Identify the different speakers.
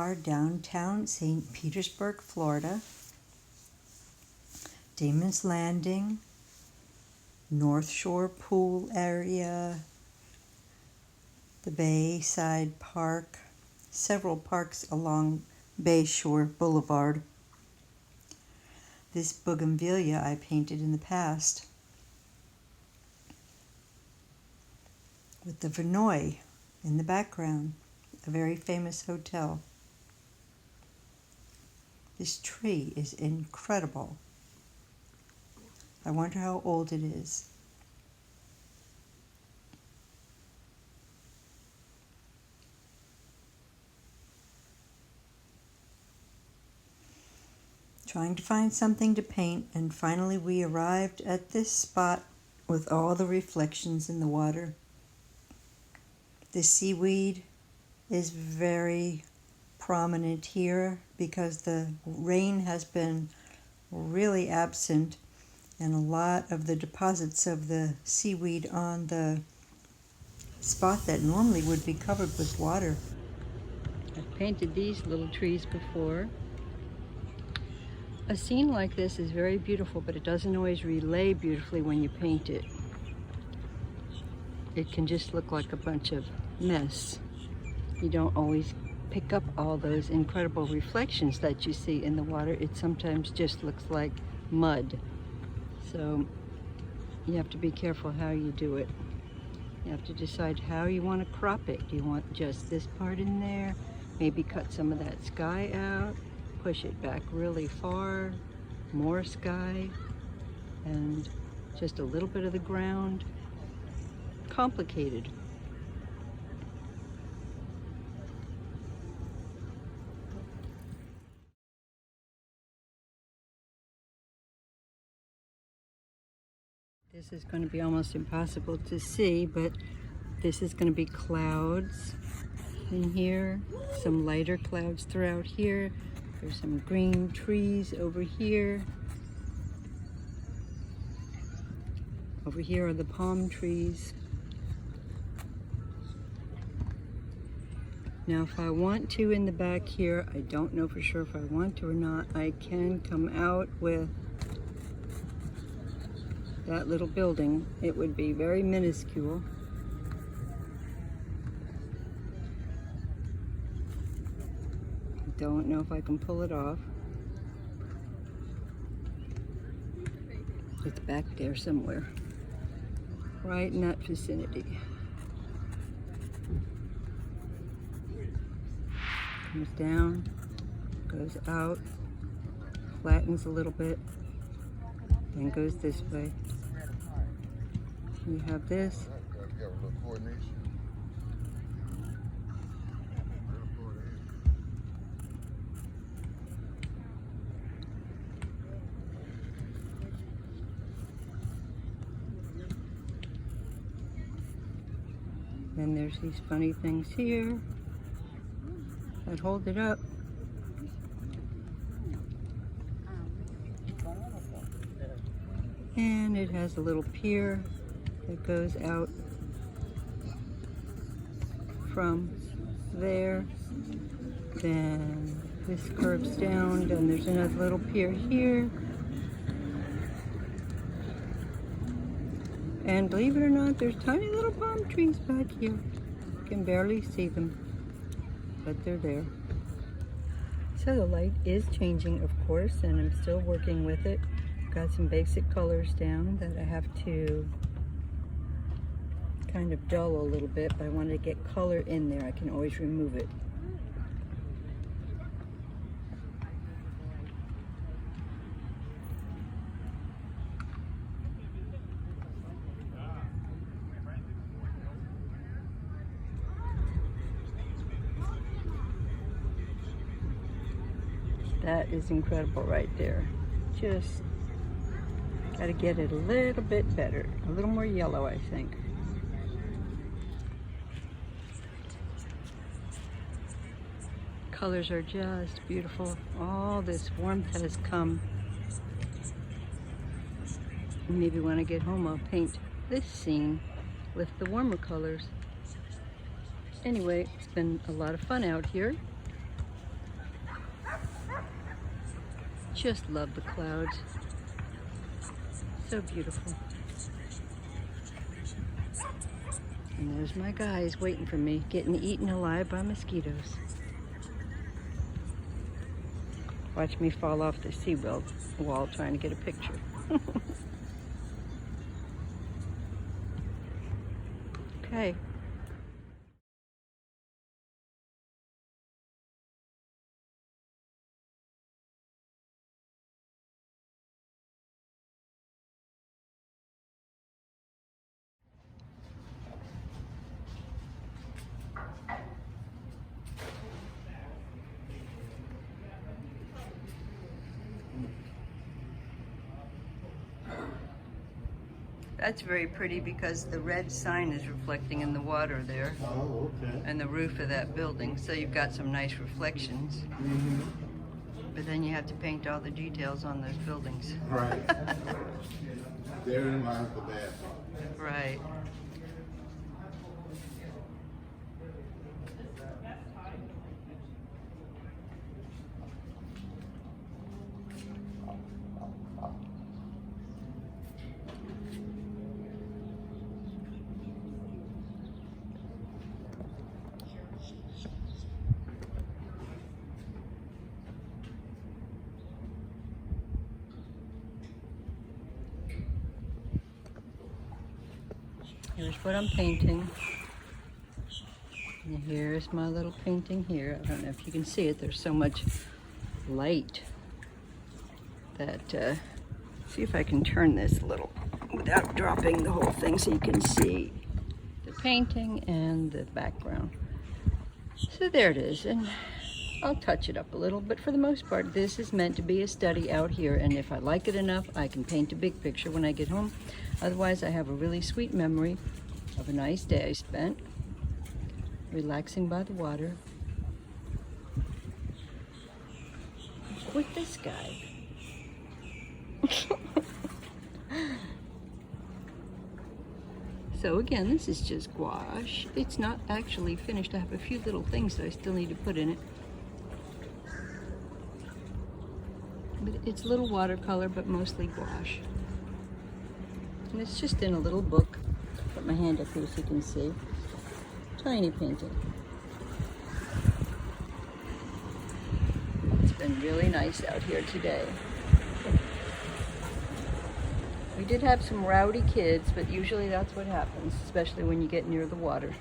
Speaker 1: are downtown St. Petersburg, Florida. Damon's Landing, North Shore Pool area, the Bayside Park, several parks along Bayshore Boulevard. This bougainvillea I painted in the past with the Vinoy in the background, a very famous hotel. This tree is incredible. I wonder how old it is. Trying to find something to paint, and finally we arrived at this spot with all the reflections in the water. The seaweed is very prominent here because the rain has been really absent, and a lot of the deposits of the seaweed on the spot that normally would be covered with water. I've painted these little trees before. A scene like this is very beautiful, but it doesn't always relay beautifully when you paint it. It can just look like a bunch of mess. You don't always pick up all those incredible reflections that you see in the water. It sometimes just looks like mud. So you have to be careful how you do it. You have to decide how you want to crop it. Do you want just this part in there? Maybe cut some of that sky out, push it back really far, more sky, and just a little bit of the ground. Complicated. This is going to be almost impossible to see, but this is going to be clouds in here, some lighter clouds throughout here. There's some green trees over here. Over here are the palm trees. Now if I want to in the back here, I don't know for sure if I want to or not, I can come out with that little building. It would be very minuscule. I don't know if I can pull it off. It's back there somewhere, right in that vicinity. Comes down, goes out, flattens a little bit, then goes this way. You have this. Then there's these funny things here that hold it up. And it has a little pier that goes out from there. Then this curves down, and there's another little pier here. And believe it or not, there's tiny little palm trees back here. You can barely see them, but they're there. So the light is changing, of course, and I'm still working with it. Got some basic colors down that I have to kind of dull a little bit, but I wanted to get color in there. I can always remove it. That is incredible right there. Just got to get it a little bit better, a little more yellow, I think. Colors are just beautiful. All this warmth has come. Maybe when I get home I'll paint this scene with the warmer colors. Anyway, it's been a lot of fun out here. Just love the clouds. So beautiful. And there's my guys waiting for me, getting eaten alive by mosquitoes. Watch me fall off the seawall wall trying to get a picture. Okay. That's very pretty because the red sign is reflecting in the water there.
Speaker 2: Oh, okay.
Speaker 1: And the roof of that building, so you've got some nice reflections.
Speaker 2: Mm-hmm.
Speaker 1: But then you have to paint all the details on those buildings.
Speaker 2: Right. Therein lies the bad part.
Speaker 1: Right. Here's what I'm painting. And here's my little painting here. I don't know if you can see it. There's so much light that, see if I can turn this a little without dropping the whole thing so you can see the painting and the background. So there it is, and I'll touch it up a little, but for the most part, this is meant to be a study out here, and if I like it enough, I can paint a big picture when I get home. Otherwise, I have a really sweet memory of a nice day I spent relaxing by the water with this guy. So again, this is just gouache. It's not actually finished. I have a few little things that I still need to put in it. But it's a little watercolor, but mostly gouache. And it's just in a little book. Put my hand up here so you can see. Tiny painting. It's been really nice out here today. We did have some rowdy kids, but usually that's what happens, especially when you get near the water.